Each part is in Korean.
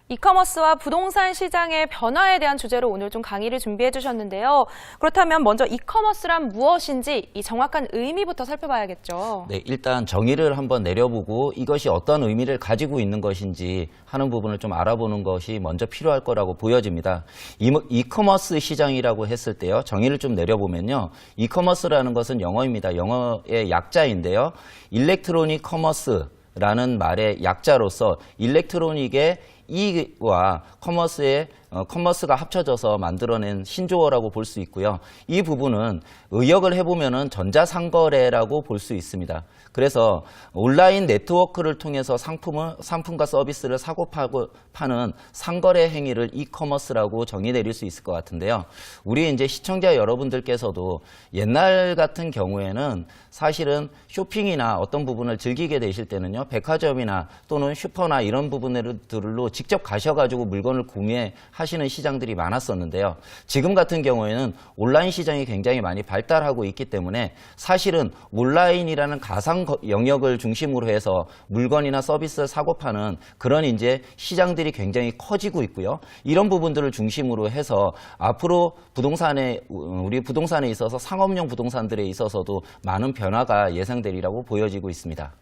이커머스와 부동산 시장의 변화에 대한 주제로 오늘 좀 강의를 준비해 주셨는데요. 그렇다면 먼저 이커머스란 무엇인지 이 정확한 의미부터 살펴봐야겠죠. 네, 일단 정의를 한번 내려보고 이것이 어떤 의미를 가지고 있는 것인지 하는 부분을 좀 알아보는 것이 먼저 필요할 거라고 보여집니다. 이커머스 시장이라고 했을 때요, 정의를 좀 내려보면요, 이커머스라는 것은 영어입니다. 영어의 약자인데요, 일렉트로닉 커머스라는 말의 약자로서 일렉트로닉의 이와 커머스가 합쳐져서 만들어낸 신조어라고 볼 수 있고요. 이 부분은 의역을 해보면은 전자상거래라고 볼 수 있습니다. 그래서 온라인 네트워크를 통해서 상품과 서비스를 사고 파는 상거래 행위를 이커머스라고 정의 내릴 수 있을 것 같은데요. 우리 이제 시청자 여러분들께서도 옛날 같은 경우에는 사실은 쇼핑이나 어떤 부분을 즐기게 되실 때는요, 백화점이나 또는 슈퍼나 이런 부분들로 직접 가셔가지고 물건을 구매하시는 시장들이 많았었는데요. 지금 같은 경우에는 온라인 시장이 굉장히 많이 발달하고 있기 때문에 사실은 온라인이라는 가상 영역을 중심으로 해서 물건이나 서비스를 사고 파는 그런 이제 시장들이 굉장히 커지고 있고요. 이런 부분들을 중심으로 해서 앞으로 우리 부동산에 있어서 상업용 부동산들에 있어서도 많은 변화가 예상되리라고 보여지고 있습니다.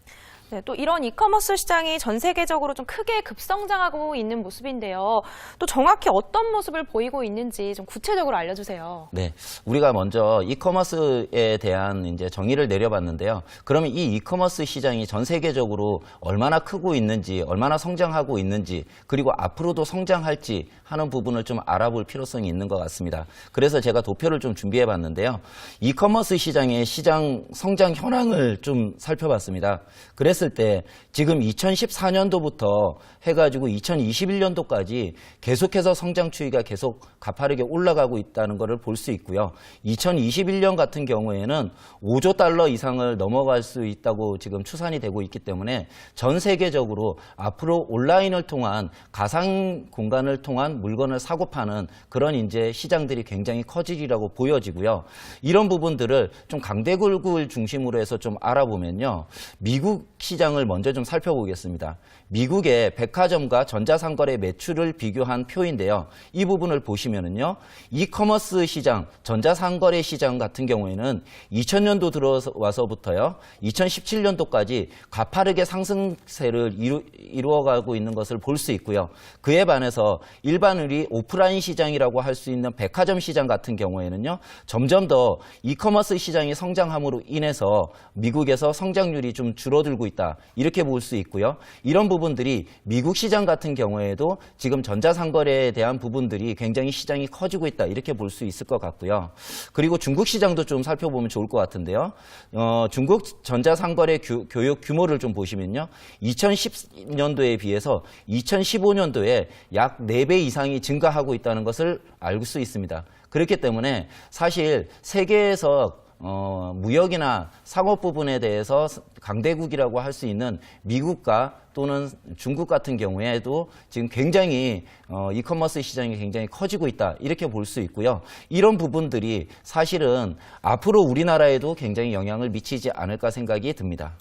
네, 또 이런 이커머스 시장이 전 세계적으로 좀 크게 급성장하고 있는 모습인데요. 또 정확히 어떤 모습을 보이고 있는지 좀 구체적으로 알려주세요. 네, 우리가 먼저 이커머스에 대한 이제 정의를 내려봤는데요. 그러면 이 이커머스 시장이 전 세계적으로 얼마나 크고 있는지, 얼마나 성장하고 있는지, 그리고 앞으로도 성장할지 하는 부분을 좀 알아볼 필요성이 있는 것 같습니다. 그래서 제가 도표를 좀 준비해봤는데요. 이커머스 시장의 시장 성장 현황을 좀 살펴봤습니다. 그랬을 때 지금 2014년도부터 해가지고 2021년도까지 계속해서 성장 추이가 계속 가파르게 올라가고 있다는 것을 볼 수 있고요. 2021년 같은 경우에는 5조 달러 이상을 넘어갈 수 있다고 지금 추산이 되고 있기 때문에 전 세계적으로 앞으로 온라인을 통한 가상 공간을 통한 물건을 사고 파는 그런 이제 시장들이 굉장히 커지리라고 보여지고요. 이런 부분들을 좀 강대국을 중심으로 해서 좀 알아보면요. 미국 시장을 먼저 좀 살펴보겠습니다. 미국의 백화점과 전자상거래 매출을 비교한 표인데요. 이 부분을 보시면은요, 이커머스 시장, 전자상거래 시장 같은 경우에는 2000년도 들어와서부터요, 2017년도까지 가파르게 상승세를 이루어가고 있는 것을 볼 수 있고요. 그에 반해서 일반 우리 오프라인 시장이라고 할 수 있는 백화점 시장 같은 경우에는요, 점점 더 이커머스 시장이 성장함으로 인해서 미국에서 성장률이 좀 줄어들고 있다, 이렇게 볼 수 있고요. 이런 부분들이 미국 시장 같은 경우에도 지금 전자상거래에 대한 부분들이 굉장히 시장이 커지고 있다, 이렇게 볼 수 있을 것 같고요. 그리고 중국 시장도 좀 살펴보면 좋을 것 같은데요. 중국 전자상거래 교역 규모를 좀 보시면요, 2010년도에 비해서 2015년도에 약 4배 이상이 증가하고 있다는 것을 알 수 있습니다. 그렇기 때문에 사실 세계에서 무역이나 상업 부분에 대해서 강대국이라고 할 수 있는 미국과 또는 중국 같은 경우에도 지금 굉장히 이커머스 시장이 굉장히 커지고 있다, 이렇게 볼 수 있고요. 이런 부분들이 사실은 앞으로 우리나라에도 굉장히 영향을 미치지 않을까 생각이 듭니다.